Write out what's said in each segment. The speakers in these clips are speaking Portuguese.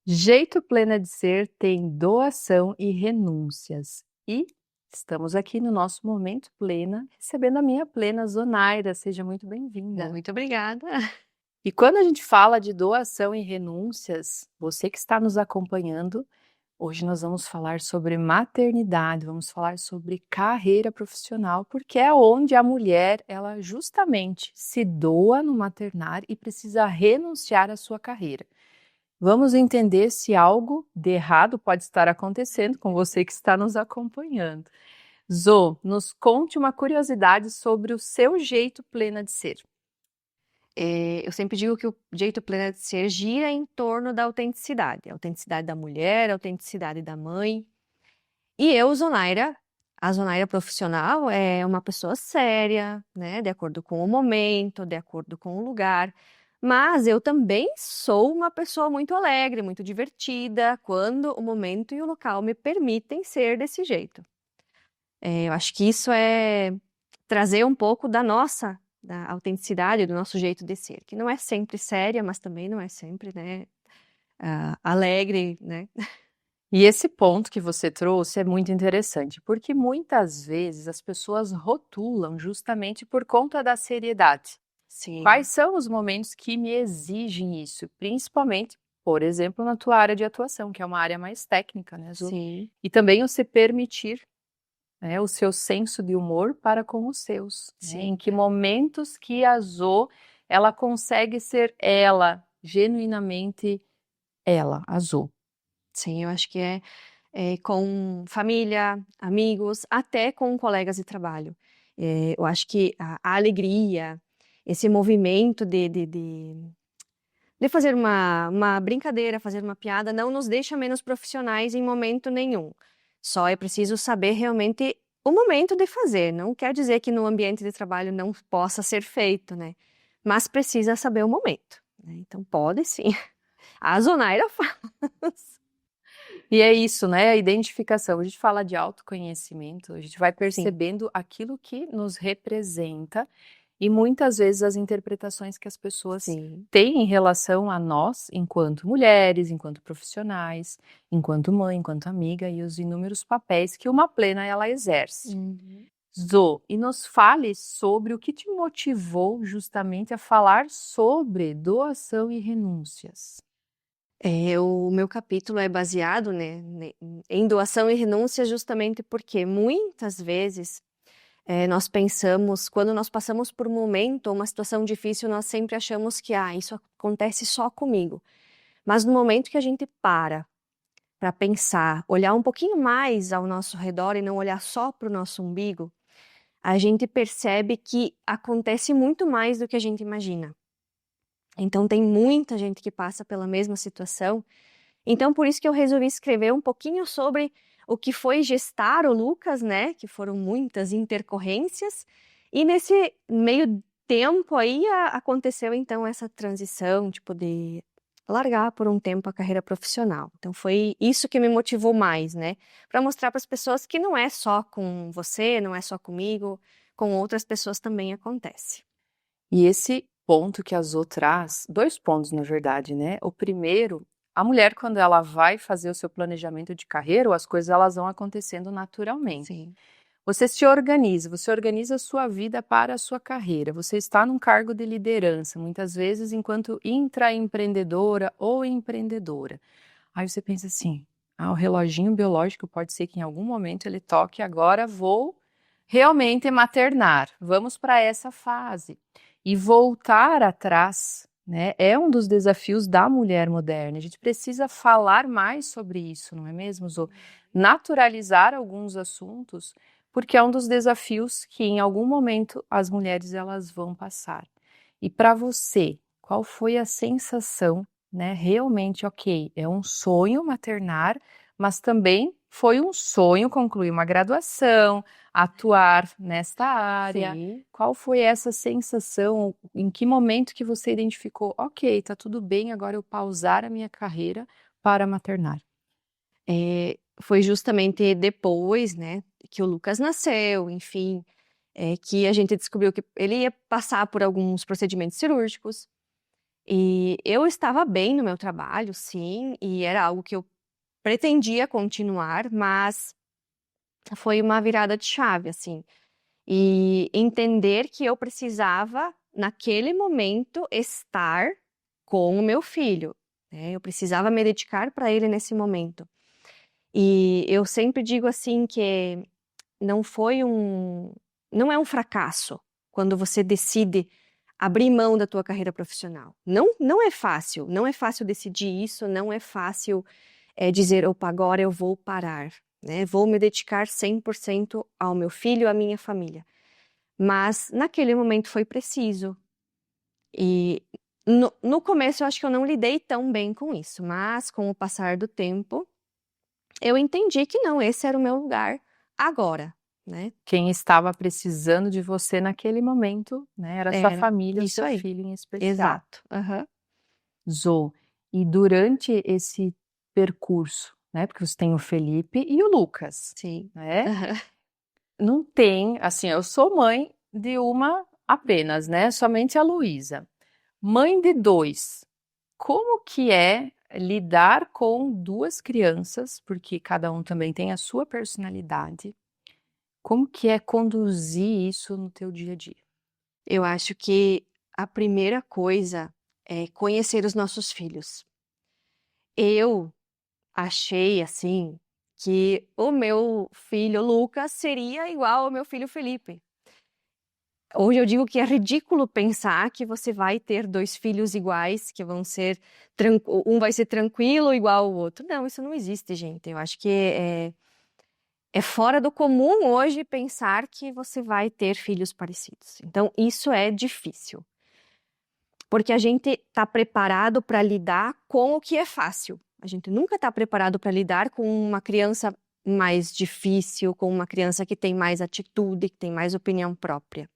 Jeito Plena de Ser tem doação e renúncias. E estamos aqui no nosso Momento Plena, recebendo a minha plena Zonaira. Seja muito bem-vinda. Muito obrigada. E quando a gente fala de doação e renúncias, você que está nos acompanhando, hoje nós vamos falar sobre maternidade, vamos falar sobre carreira profissional, porque é onde a mulher, ela justamente se doa no maternar e precisa renunciar à sua carreira. Vamos entender se algo de errado pode estar acontecendo com você que está nos acompanhando. Zô, nos conte uma curiosidade sobre o seu jeito plena de ser. Eu sempre digo que o jeito pleno de ser gira em torno da autenticidade. A autenticidade da mulher, a autenticidade da mãe. E eu, Zonaira, a Zonaira profissional é uma pessoa séria, né? De acordo com o momento, de acordo com o lugar. Mas eu também sou uma pessoa muito alegre, muito divertida, quando o momento e o local me permitem ser desse jeito. Eu acho que isso é trazer um pouco da autenticidade, do nosso jeito de ser, que não é sempre séria, mas também não é sempre, né, alegre, né? E esse ponto que você trouxe é muito interessante, porque muitas vezes as pessoas rotulam justamente por conta da seriedade. Sim. Quais são os momentos que me exigem isso? Principalmente, por exemplo, na tua área de atuação, que é uma área mais técnica, né, Zô? Sim. E também você permitir, né, o seu senso de humor para com os seus. Né? Em que momentos que a Zô, ela consegue ser ela, genuinamente ela, a Zô. Sim, eu acho que é com família, amigos, até com colegas de trabalho. Eu acho que a alegria, esse movimento de fazer uma brincadeira, fazer uma piada, não nos deixa menos profissionais em momento nenhum. Só é preciso saber realmente o momento de fazer. Não quer dizer que no ambiente de trabalho não possa ser feito, né? Mas precisa saber o momento. Né? Então pode sim. A Zonaira faz. E é isso, né? A identificação. A gente fala de autoconhecimento, a gente vai Sim. percebendo aquilo que nos representa e muitas vezes as interpretações que as pessoas Sim. têm em relação a nós, enquanto mulheres, enquanto profissionais, enquanto mãe, enquanto amiga e os inúmeros papéis que uma plena ela exerce. Zô, e nos fale sobre o que te motivou justamente a falar sobre doação e renúncias. O meu capítulo é baseado, né, em doação e renúncia justamente porque muitas vezes nós pensamos, quando nós passamos por um momento ou uma situação difícil, nós sempre achamos que isso acontece só comigo. Mas no momento que a gente para pensar, olhar um pouquinho mais ao nosso redor e não olhar só para o nosso umbigo, a gente percebe que acontece muito mais do que a gente imagina. Então tem muita gente que passa pela mesma situação. Então por isso que eu resolvi escrever um pouquinho sobre o que foi gestar o Lucas, né? Que foram muitas intercorrências. E nesse meio tempo aí aconteceu então essa transição, tipo de largar por um tempo a carreira profissional. Então foi isso que me motivou mais, né? Para mostrar para as pessoas que não é só com você, não é só comigo, com outras pessoas também acontece. E esse ponto que a Zô traz, 2 pontos na verdade, né? O primeiro, a mulher quando ela vai fazer o seu planejamento de carreira, as coisas elas vão acontecendo naturalmente. Sim. Você você organiza a sua vida para a sua carreira, você está num cargo de liderança, muitas vezes enquanto intraempreendedora ou empreendedora. Aí você pensa assim, o reloginho biológico pode ser que em algum momento ele toque, agora vou realmente maternar, vamos para essa fase. E voltar atrás, né, é um dos desafios da mulher moderna. A gente precisa falar mais sobre isso, não é mesmo, Zô? Naturalizar alguns assuntos, porque é um dos desafios que em algum momento as mulheres elas vão passar. E para você, qual foi a sensação, né? Realmente, ok, é um sonho maternar, mas também foi um sonho concluir uma graduação, atuar nesta área. Sim. Qual foi essa sensação? Em que momento que você identificou, ok, tá tudo bem, agora eu pausar a minha carreira para maternar? Foi justamente depois, né, que o Lucas nasceu, enfim, que a gente descobriu que ele ia passar por alguns procedimentos cirúrgicos. E eu estava bem no meu trabalho, sim, e era algo que eu pretendia continuar, mas foi uma virada de chave, assim. E entender que eu precisava, naquele momento, estar com o meu filho, né? Eu precisava me dedicar para ele nesse momento. E eu sempre digo assim que não foi não é um fracasso quando você decide abrir mão da tua carreira profissional. Não é fácil, não é fácil decidir isso, não é fácil dizer, opa, agora eu vou parar, né? Vou me dedicar 100% ao meu filho, à minha família. Mas naquele momento foi preciso. E no começo eu acho que eu não lidei tão bem com isso, mas com o passar do tempo, eu entendi que não, esse era o meu lugar agora, né? Quem estava precisando de você naquele momento, né, era a sua Era família, o isso seu aí, filho em especial. exato. Aham. Zo, e durante esse percurso, né, porque você tem o Felipe e o Lucas, Sim. né? Aham. Não tem, assim, eu sou mãe de uma apenas, né? Somente a Luísa. Mãe de dois. Como que é lidar com duas crianças, porque cada um também tem a sua personalidade. Como que é conduzir isso no teu dia a dia? Eu acho que a primeira coisa é conhecer os nossos filhos. Eu achei, assim, que o meu filho Lucas seria igual ao meu filho Felipe. Hoje eu digo que é ridículo pensar que você vai ter dois filhos iguais, que vão ser um vai ser tranquilo igual ao outro. Não, isso não existe, gente. Eu acho que é fora do comum hoje pensar que você vai ter filhos parecidos. Então, isso é difícil. Porque a gente está preparado para lidar com o que é fácil. A gente nunca está preparado para lidar com uma criança mais difícil, com uma criança que tem mais atitude, que tem mais opinião própria.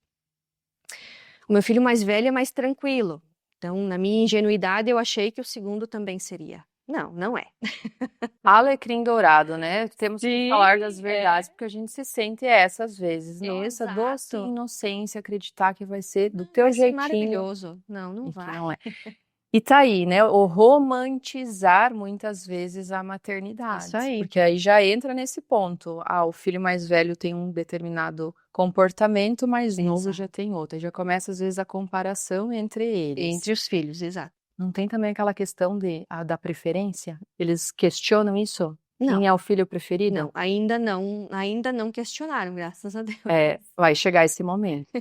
O meu filho mais velho é mais tranquilo. Então, na minha ingenuidade, eu achei que o segundo também seria. Não, não é. Alecrim dourado, né? Temos que Sim, falar das verdades, porque a gente se sente essa às vezes. Nossa, doce exato. inocência, acreditar que vai ser do Não, teu vai ser jeitinho maravilhoso. Não, não e que vai. não é. E tá aí, né? O romantizar muitas vezes a Isso maternidade, aí. porque aí já entra nesse ponto. Ah, o filho mais velho tem um determinado comportamento, mais novo Exato. já tem outro. Aí já começa às vezes a comparação entre eles. Entre os filhos, exato. Não tem também aquela questão da preferência? Eles questionam isso? Quem Não, é o filho preferido? não, ainda não questionaram, graças a Deus. É, vai chegar esse momento.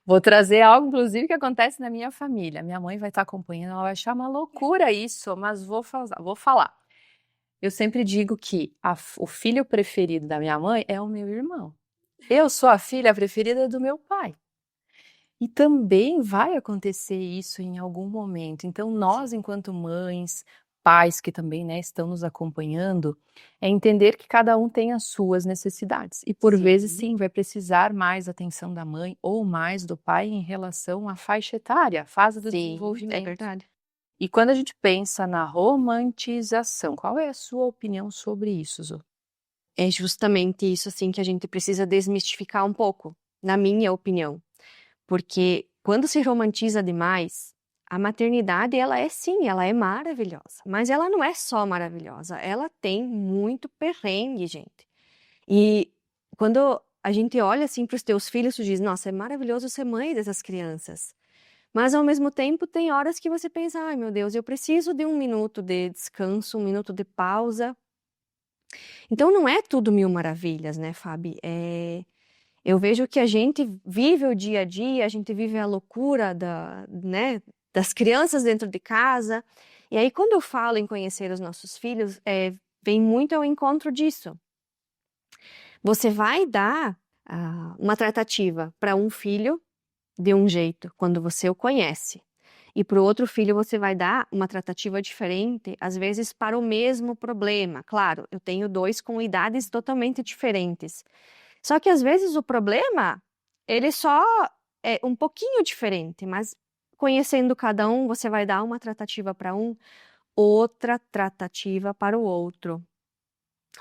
Vou trazer algo, inclusive, que acontece na minha família. Minha mãe vai estar acompanhando, ela vai achar uma loucura isso, mas vou falar. Eu sempre digo que o filho preferido da minha mãe é o meu irmão. Eu sou a filha preferida do meu pai. E também vai acontecer isso em algum momento. Então, nós, enquanto mães, pais que também, né, estão nos acompanhando, é entender que cada um tem as suas necessidades. E por vezes, Sim, sim, vai precisar mais atenção da mãe ou mais do pai em relação à faixa etária, à fase do sim, é desenvolvimento. verdade. E quando a gente pensa na romantização, qual é a sua opinião sobre isso, Zô? É justamente isso, assim, que a gente precisa desmistificar um pouco, na minha opinião. Porque quando se romantiza demais, a maternidade, ela é sim, ela é maravilhosa. Mas ela não é só maravilhosa, ela tem muito perrengue, gente. E quando a gente olha assim para os teus filhos, tu diz, nossa, é maravilhoso ser mãe dessas crianças. Mas ao mesmo tempo tem horas que você pensa, ai meu Deus, eu preciso de um minuto de descanso, um minuto de pausa. Então não é tudo mil maravilhas, né, Fabi? Eu vejo que a gente vive o dia a dia, a gente vive a loucura né, das crianças dentro de casa. E aí, quando eu falo em conhecer os nossos filhos, vem muito ao encontro disso. Você vai dar uma tratativa para um filho de um jeito, quando você o conhece. E para o outro filho você vai dar uma tratativa diferente, às vezes para o mesmo problema. Claro, eu tenho dois com idades totalmente diferentes. Só que às vezes o problema, ele só é um pouquinho diferente, mas conhecendo cada um, você vai dar uma tratativa para um, outra tratativa para o outro.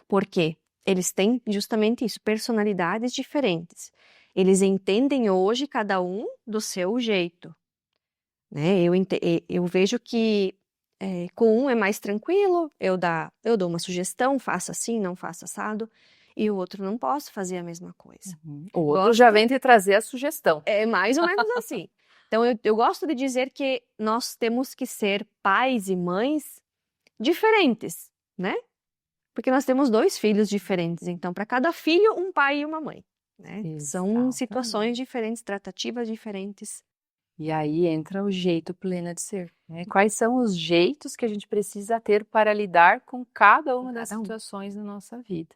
Por quê? Eles têm justamente isso, personalidades diferentes. Eles entendem hoje cada um do seu jeito, né? Eu vejo que com um é mais tranquilo, eu dou uma sugestão, faça assim, não faça assado, e o outro não posso fazer a mesma coisa. O outro já vem te trazer a sugestão. É mais ou menos assim. Então, eu gosto de dizer que nós temos que ser pais e mães diferentes, né? Porque nós temos 2 filhos diferentes, então para cada filho, um pai e uma mãe, né? São Exatamente. situações diferentes, tratativas diferentes. E aí entra o jeito plena de ser, né? Quais são os jeitos que a gente precisa ter para lidar com cada uma das Cada um. situações da nossa vida.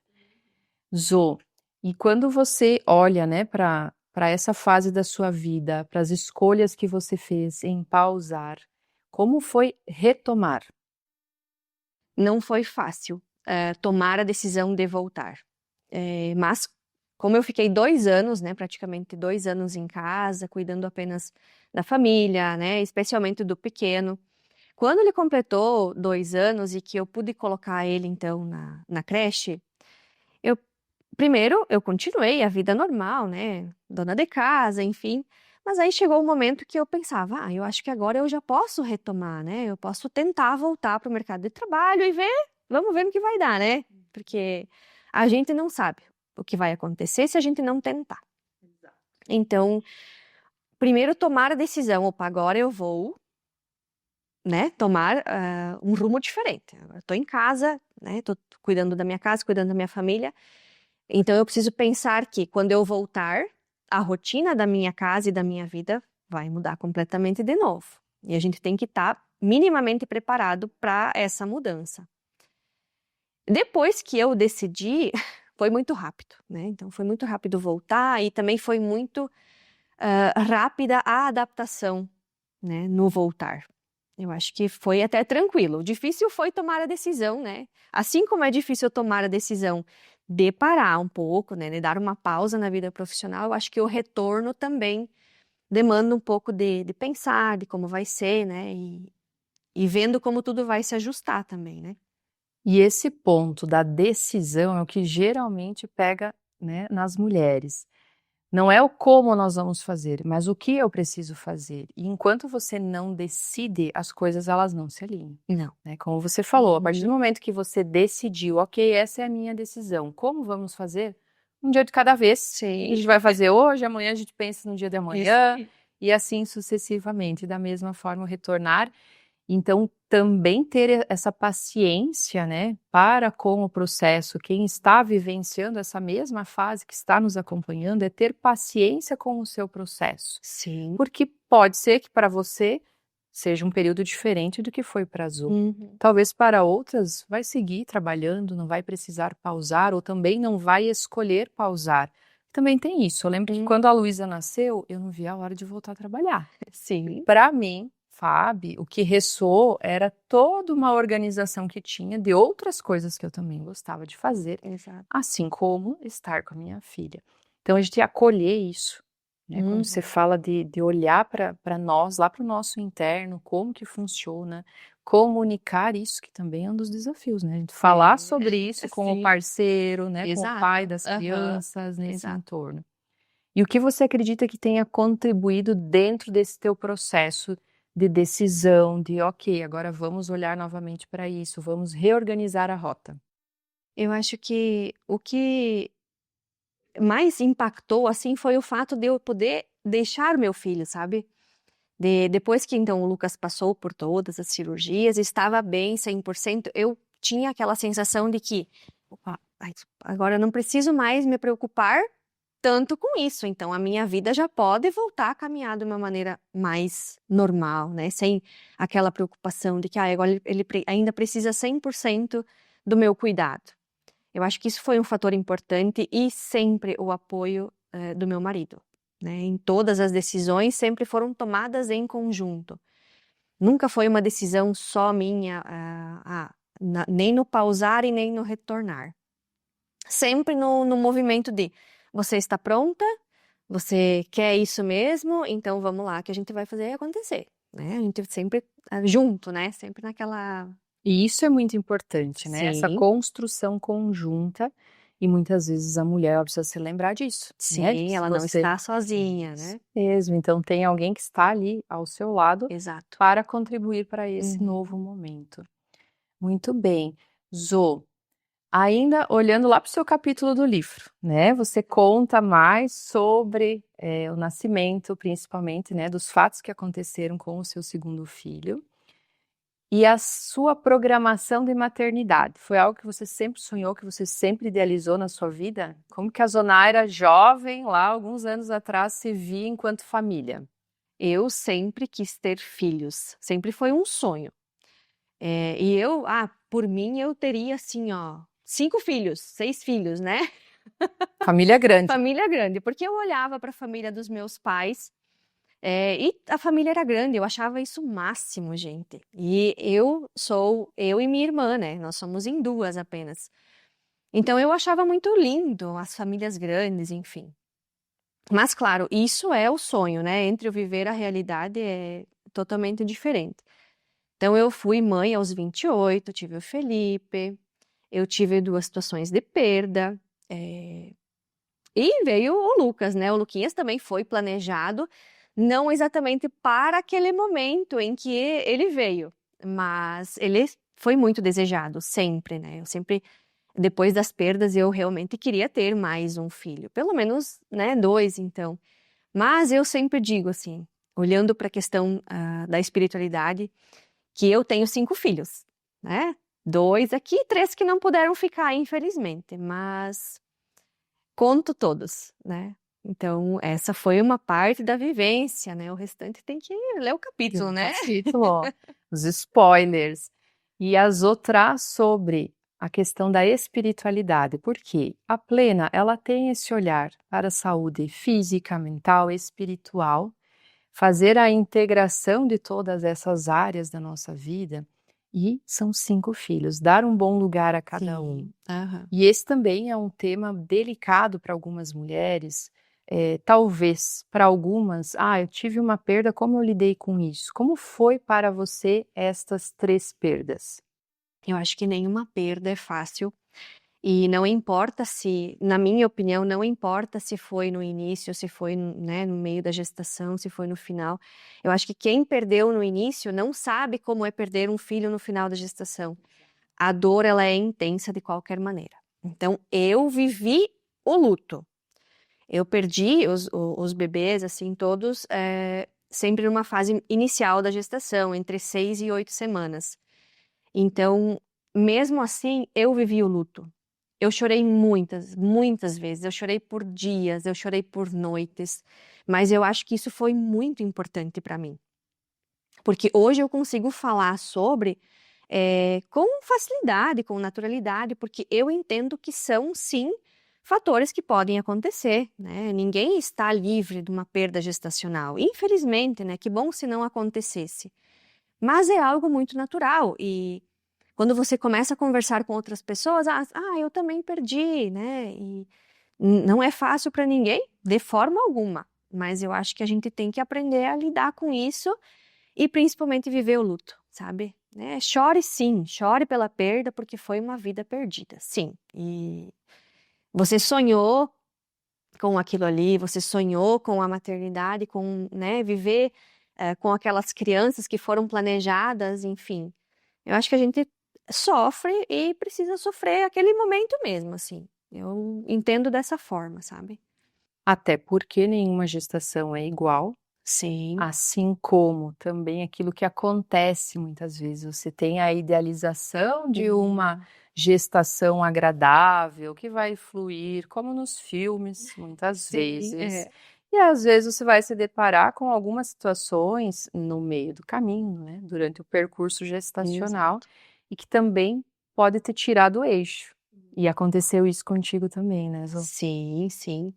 Zô, e quando você olha, né, para essa fase da sua vida, para as escolhas que você fez em pausar, como foi retomar? Não foi fácil, tomar a decisão de voltar. Mas como eu fiquei 2 anos, né, praticamente 2 anos em casa, cuidando apenas da família, né, especialmente do pequeno. Quando ele completou 2 anos e que eu pude colocar ele então na creche, eu primeiro eu continuei a vida normal, né, dona de casa, enfim, mas aí chegou um momento que eu pensava: "Ah, eu acho que agora eu já posso retomar, né, eu posso tentar voltar para o mercado de trabalho e vamos ver no que vai dar, né", porque a gente não sabe o que vai acontecer se a gente não tentar. Então, primeiro tomar a decisão: "Opa, agora eu vou, né, tomar, um rumo diferente. Agora estou em casa, né, estou cuidando da minha casa, cuidando da minha família, então eu preciso pensar que quando eu voltar, a rotina da minha casa e da minha vida vai mudar completamente de novo. E a gente tem que estar minimamente preparado para essa mudança". Depois que eu decidi, foi muito rápido, né, então foi muito rápido voltar e também foi muito, rápida a adaptação, né, no voltar. Eu acho que foi até tranquilo. O difícil foi tomar a decisão, né. Assim como é difícil tomar a decisão de parar um pouco, né, de dar uma pausa na vida profissional, eu acho que o retorno também demanda um pouco de pensar, de como vai ser, né, e vendo como tudo vai se ajustar também, né. E esse ponto da decisão é o que geralmente pega, né, nas mulheres. Não é o como nós vamos fazer, mas o que eu preciso fazer. E enquanto você não decide, as coisas elas não se alinham, Não. né? Como você falou, a partir do Uhum. momento que você decidiu, ok, essa é a minha decisão, como vamos fazer? Um dia de cada vez. O que a Sim. gente vai fazer hoje, amanhã a gente pensa no dia de Isso amanhã, aí. e assim sucessivamente. Da mesma forma, retornar. Então, também ter essa paciência, né, para com o processo. Quem está vivenciando essa mesma fase, que está nos acompanhando, é ter paciência com o seu processo. Sim. Porque pode ser que para você seja um período diferente do que foi para a Azul. Uhum. Talvez para outras vai seguir trabalhando, não vai precisar pausar, ou também não vai escolher pausar. Também tem isso. Eu lembro que quando a Luísa nasceu, eu não via a hora de voltar a trabalhar. Sim. Para mim, Fábio, o que ressoou era toda uma organização que tinha de outras coisas que eu também gostava de fazer, Exato. assim como estar com a minha filha. Então a gente acolher isso, né? Quando você fala de olhar para nós, lá para o nosso interno, como que funciona, comunicar isso, que também é um dos desafios, né? A gente falar sobre isso com o Sim. parceiro, né? Com o Exato. pai das Aham. crianças, nesse Exato. entorno. E o que você acredita que tenha contribuído dentro desse teu processo de decisão, de ok, agora vamos olhar novamente para isso, vamos reorganizar a rota? Eu acho que o que mais impactou, assim, foi o fato de eu poder deixar meu filho, sabe. Depois que então o Lucas passou por todas as cirurgias, estava bem 100%, eu tinha aquela sensação de que: "Opa, ai, agora eu não preciso mais me preocupar tanto com isso, então a minha vida já pode voltar a caminhar de uma maneira mais normal, né, sem aquela preocupação de que, agora ainda precisa 100% do meu cuidado". Eu acho que isso foi um fator importante e sempre o apoio, do meu marido, né, em todas as decisões sempre foram tomadas em conjunto. Nunca foi uma decisão só minha, nem no pausar e nem no retornar. Sempre no movimento de: "Você está pronta? Você quer isso mesmo? Então vamos lá que a gente vai fazer acontecer", né, a gente sempre, junto, né, sempre naquela E isso é muito importante, né, essa Sim, construção conjunta, e muitas vezes a mulher ela precisa se lembrar disso, né, de que sim, se ela não você está sozinha, isso né. mesmo, então tem alguém que está ali ao seu lado Exato. para contribuir para esse novo Uhum. momento. Muito bem. Zô, ainda olhando lá para o seu capítulo do livro, né, você conta mais sobre, o nascimento, principalmente, né, dos fatos que aconteceram com o seu segundo filho. E a sua programação de maternidade, foi algo que você sempre sonhou, que você sempre idealizou na sua vida? Como que a Zonaira jovem, lá alguns anos atrás, se via enquanto família? Eu sempre quis ter filhos, sempre foi um sonho. E eu, por mim eu teria assim, ó, 5 filhos, 6 filhos, né. Família grande. Família grande, porque eu olhava para a família dos meus pais, e a família era grande, eu achava isso o máximo, gente. E eu e minha irmã, né, nós somos em 2 apenas. Então eu achava muito lindo as famílias grandes, enfim. Mas claro, isso é o sonho, né, entre o viver a realidade é totalmente diferente. Então eu fui mãe aos 28, tive o Felipe, eu tive 2 situações de perda, e veio o Lucas, né, o Luquinhas também foi planejado, não exatamente para aquele momento em que ele veio, mas ele foi muito desejado, sempre, né, eu sempre depois das perdas eu realmente queria ter mais um filho, pelo menos, né, 2 então. Mas eu sempre digo assim, olhando para a questão, da espiritualidade, que eu tenho 5 filhos, né, 2 aqui, 3 que não puderam ficar infelizmente, mas conto todos, né. Então essa foi uma parte da vivência, né, o restante tem que ler o E capítulo, o né. capítulo, ó, os spoilers. E a Zô traz sobre a questão da espiritualidade, porque a Plena, ela tem esse olhar para a saúde física, mental, espiritual, fazer a integração de todas essas áreas da nossa vida, e são 5 filhos, dar um bom lugar a cada um. Sim, aham. E esse também é um tema delicado para algumas mulheres, talvez para algumas: "Ah, eu tive uma perda, como eu lidei com isso?". Como foi para você estas 3 perdas? Eu acho que nenhuma perda é fácil. E não importa se na minha opinião, não importa se foi no início, se foi, né, no meio da gestação, se foi no final. Eu acho que quem perdeu no início não sabe como é perder um filho no final da gestação. A dor, ela é intensa de qualquer maneira. Então eu vivi o luto. Eu perdi os bebês, assim, todos, sempre numa fase inicial da gestação, entre 6 e 8 semanas. Então, mesmo assim, eu vivi o luto. Eu chorei muitas, muitas vezes, eu chorei por dias, eu chorei por noites, mas eu acho que isso foi muito importante para mim, porque hoje eu consigo falar sobre, com facilidade, com naturalidade, porque eu entendo que são sim fatores que podem acontecer, né, ninguém está livre de uma perda gestacional, infelizmente, né, que bom se não acontecesse, mas é algo muito natural e quando você começa a conversar com outras pessoas, eu também perdi, né, e não é fácil para ninguém, de forma alguma, mas eu acho que a gente tem que aprender a lidar com isso e principalmente viver o luto, sabe, né, chore sim, chore pela perda, porque foi uma vida perdida, sim, e você sonhou com aquilo ali, você sonhou com a maternidade, com, né, viver, com aquelas crianças que foram planejadas, enfim. Eu acho que a gente sofre e precisa sofrer aquele momento mesmo, assim. Eu entendo dessa forma, sabe. Até porque nenhuma gestação é igual, Sim. assim como também aquilo que acontece muitas vezes, você tem a idealização de uma Uhum. gestação agradável, que vai fluir, como nos filmes, muitas Sim, vezes. é. E às vezes você vai se deparar com algumas situações no meio do caminho, né, durante o percurso gestacional, Exato. e que também pode te tirar do eixo. E aconteceu isso contigo também, né, Zô? Sim, sim.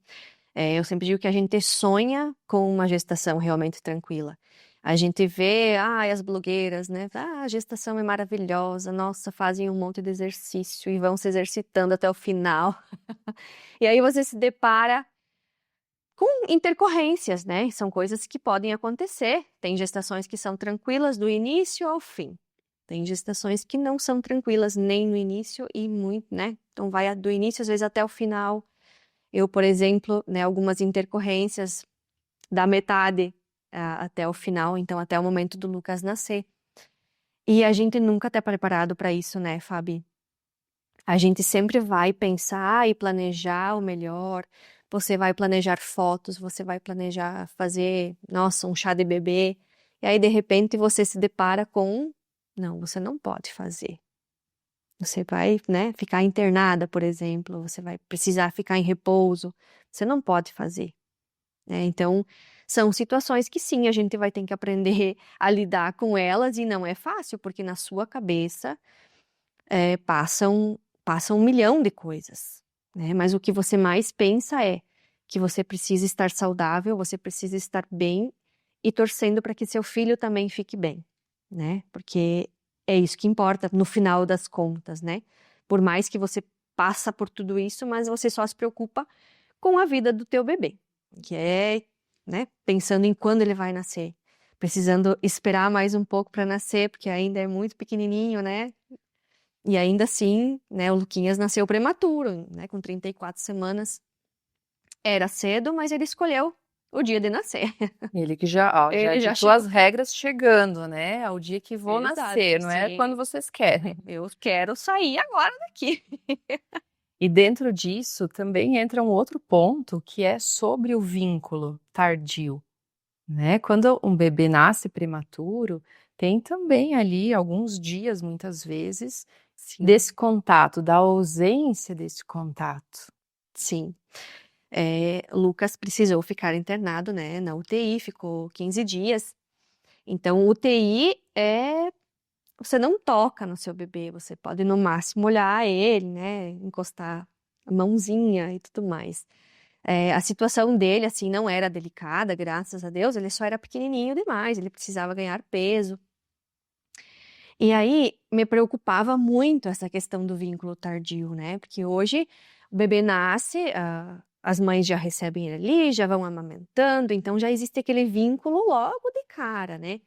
Eu sempre digo que a gente sonha com uma gestação realmente tranquila. A gente vê, as blogueiras, né, a gestação é maravilhosa, nossa, fazem um monte de exercício e vão se exercitando até o final. E aí você se depara com intercorrências, né, são coisas que podem acontecer. Tem gestações que são tranquilas do início ao fim. Tem gestações que não são tranquilas nem no início e muito, né? Então vai do início às vezes até o final. Eu, por exemplo, né, algumas intercorrências da metade até o final, então até o momento do Lucas nascer. E a gente nunca tá preparado para isso, né, Fabi? A gente sempre vai pensar e planejar o melhor. Você vai planejar fotos, você vai planejar fazer, nossa, um chá de bebê. E aí, de repente, você se depara com, não, você não pode fazer. Você vai, né, ficar internada, por exemplo, você vai precisar ficar em repouso. Você não pode fazer, né? Então, são situações que sim, a gente vai ter que aprender a lidar com elas e não é fácil, porque na sua cabeça passa um milhão de coisas, né? Mas o que você mais pensa é que você precisa estar saudável, você precisa estar bem e torcendo para que seu filho também fique bem, né? Porque é isso que importa no final das contas, né? Por mais que você passa por tudo isso, mas você só se preocupa com a vida do teu bebê, que é, né, pensando em quando ele vai nascer, precisando esperar mais um pouco para nascer, porque ainda é muito pequenininho, né? E ainda assim, né, o Luquinhas nasceu prematuro, né, com 34 semanas. Era cedo, mas ele escolheu o dia de nascer. Ele que já Ele já ditou chegou. as regras chegando, né? Ao dia que vou Exato, nascer, não é quando sim. vocês querem. Eu quero sair agora daqui. E dentro disso também entra um outro ponto que é sobre o vínculo tardio, né? Quando um bebê nasce prematuro, tem também ali alguns dias, muitas vezes, Sim, desse contato, da ausência desse contato. sim. Lucas precisou ficar internado, né, na UTI, ficou 15 dias. Então, UTI você não toca no seu bebê, você pode no máximo olhar ele, né, encostar a mãozinha e tudo mais. A situação dele, assim, não era delicada, graças a Deus, ele só era pequenininho demais, ele precisava ganhar peso. E aí me preocupava muito essa questão do vínculo tardio, né? Porque hoje o bebê nasce, as mães já recebem ele ali, já vão amamentando, então já existe aquele vínculo logo de cara, né?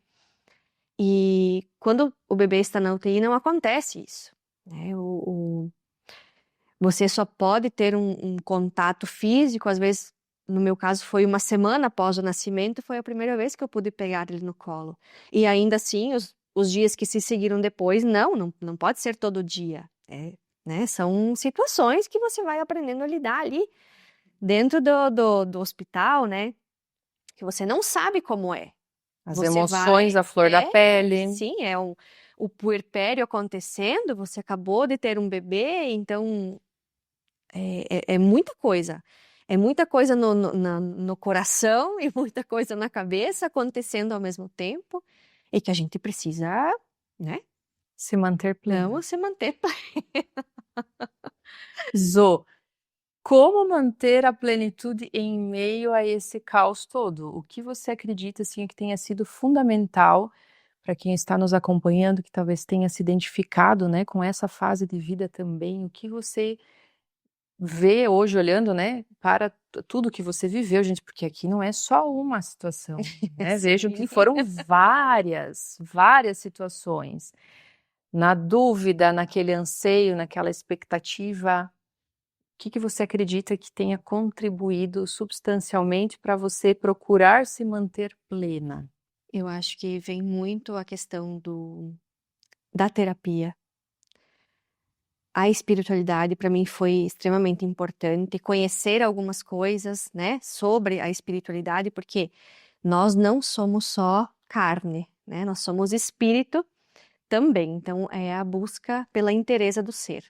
E quando o bebê está na UTI não acontece isso, né? Você só pode ter um contato físico, às vezes, no meu caso, foi uma semana após o nascimento, foi a primeira vez que eu pude pegar ele no colo. E ainda assim, os dias que se seguiram depois, não pode ser todo dia. Né? São situações que você vai aprendendo a lidar ali dentro do hospital, né? Que você não sabe como é. As Você emoções vai, à flor da pele. sim, o puerpério acontecendo, você acabou de ter um bebê, então é muita coisa. É muita coisa no coração e muita coisa na cabeça acontecendo ao mesmo tempo e que a gente precisa, né? Se manter plena. Não se manter. Zo, como manter a plenitude em meio a esse caos todo? O que você acredita assim que tenha sido fundamental para quem está nos acompanhando, que talvez tenha se identificado, né, com essa fase de vida também? O que você vê hoje olhando, né, para tudo que você viveu, gente, porque aqui não é só uma situação, né? Vejam que Sim. foram várias situações. Na dúvida, naquele anseio, naquela expectativa, o que você acredita que tenha contribuído substancialmente para você procurar se manter plena? Eu acho que vem muito a questão da terapia. A espiritualidade para mim foi extremamente importante, conhecer algumas coisas, né, sobre a espiritualidade, porque nós não somos só carne, né? Nós somos espírito também. Então é a busca pela inteireza do ser.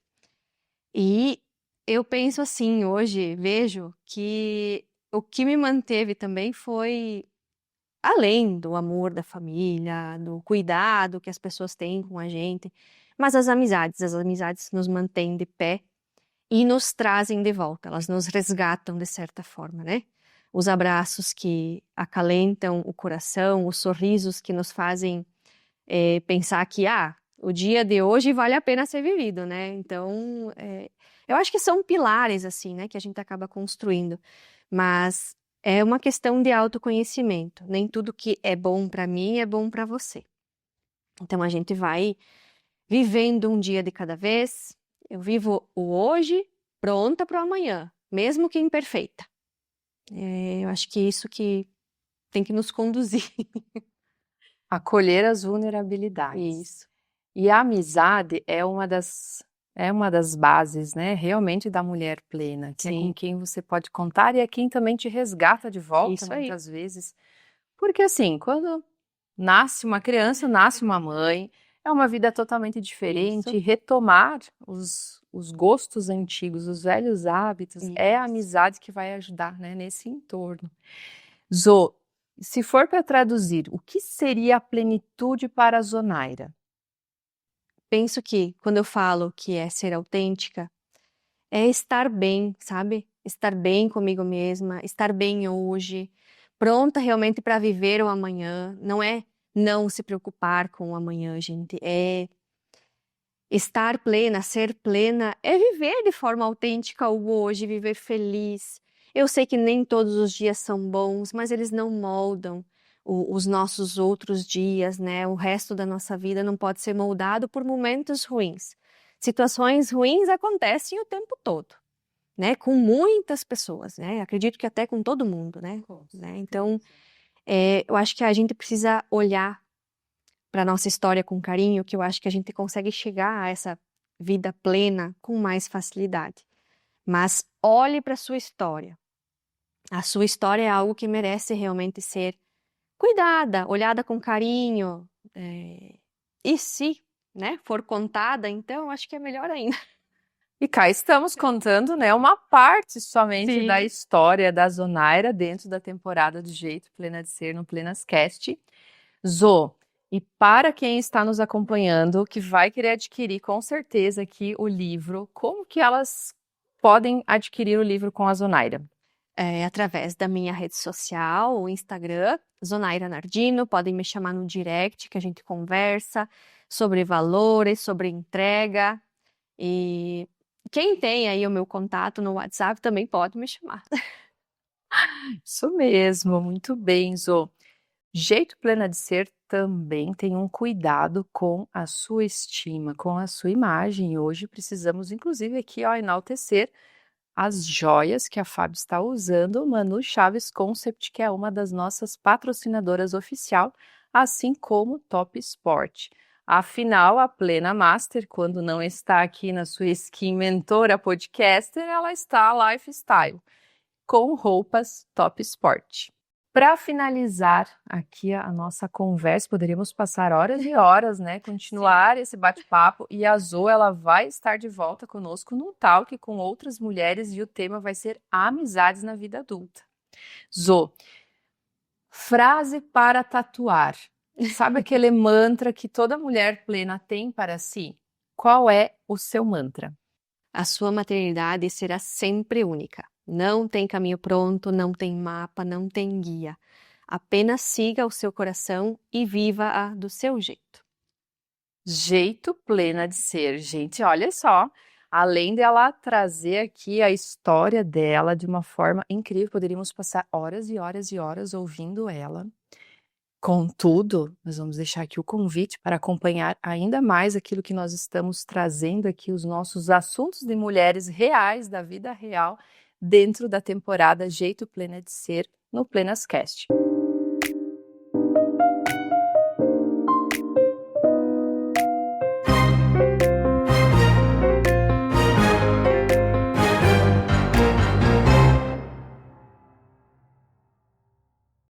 E eu penso assim, hoje vejo que o que me manteve também foi além do amor da família, do cuidado que as pessoas têm com a gente, mas as amizades nos mantêm de pé e nos trazem de volta, elas nos resgatam de certa forma, né? Os abraços que acalentam o coração, os sorrisos que nos fazem pensar que o dia de hoje vale a pena ser vivido, né? Então, eu acho que são pilares assim, né, que a gente acaba construindo, mas é uma questão de autoconhecimento. Nem tudo que é bom para mim é bom para você. Então a gente vai vivendo um dia de cada vez. Eu vivo o hoje, pronta para o amanhã, mesmo que imperfeita. Eu acho que isso que tem que nos conduzir. Acolher as vulnerabilidades. Isso. E a amizade é uma das bases, né, realmente da mulher plena, que é com Sim. quem você pode contar e é quem também te resgata de volta Isso aí. muitas vezes. Porque assim, quando nasce uma criança, nasce uma mãe, é uma vida totalmente diferente. Isso. Retomar os gostos antigos, os velhos hábitos, é a Isso. amizade que vai ajudar, né, nesse entorno. Zô, se for para traduzir, o que seria a plenitude para a Zonaira? Penso que quando eu falo que é ser autêntica, é estar bem, sabe? Estar bem comigo mesma, estar bem hoje, pronta realmente para viver o amanhã. Não é não se preocupar com o amanhã, gente. É estar plena, ser plena, é viver de forma autêntica o hoje, viver feliz. Eu sei que nem todos os dias são bons, mas eles não moldam os nossos outros dias, né? O resto da nossa vida não pode ser moldado por momentos ruins. Situações ruins acontecem o tempo todo, né? Com muitas pessoas, né? Acredito que até com todo mundo, né? Então, eu acho que a gente precisa olhar para nossa história com carinho, que eu acho que a gente consegue chegar a essa vida plena com mais facilidade. Mas olhe para a sua história. A sua história é algo que merece realmente ser cuidada, olhada com carinho. E se, né, for contada, então acho que é melhor ainda. E cá estamos contando, né, uma parte somente da Sim. história da Zonaira dentro da temporada do Jeito Plena de Ser no Plenascast. Zô, e para quem está nos acompanhando, que vai querer adquirir com certeza aqui o livro, como que elas podem adquirir o livro com a Zonaira? Através da minha rede social, o Instagram, Zonaira Nardino, podem me chamar no direct, que a gente conversa sobre valores, sobre entrega. E quem tem aí o meu contato no WhatsApp também pode me chamar. Isso mesmo, muito bem, Zô. Jeito Plena de Ser também tem um cuidado com a sua estima, com a sua imagem. E hoje precisamos, inclusive, aqui, ó, enaltecer as joias que a Fábio está usando, Manu Chaves Concept, que é uma das nossas patrocinadoras oficial, assim como Top Sport. Afinal, a Plena Master, quando não está aqui na sua skin mentora podcaster, ela está lifestyle, com roupas Top Sport. Para finalizar aqui a nossa conversa, poderíamos passar horas e horas, né? Continuar esse bate-papo. E a Zô, ela vai estar de volta conosco num talk com outras mulheres e o tema vai ser amizades na vida adulta. Zô, frase para tatuar. Sabe aquele mantra que toda mulher plena tem para si? Qual é o seu mantra? A sua maternidade será sempre única. Não tem caminho pronto, não tem mapa, não tem guia. Apenas siga o seu coração e viva-a do seu jeito. Jeito Plena de Ser, gente, olha só. Além dela trazer aqui a história dela de uma forma incrível, poderíamos passar horas e horas e horas ouvindo ela. Contudo, nós vamos deixar aqui o convite para acompanhar ainda mais aquilo que nós estamos trazendo aqui, os nossos assuntos de mulheres reais, da vida real, dentro da temporada Jeito Plena de Ser, no Plenascast.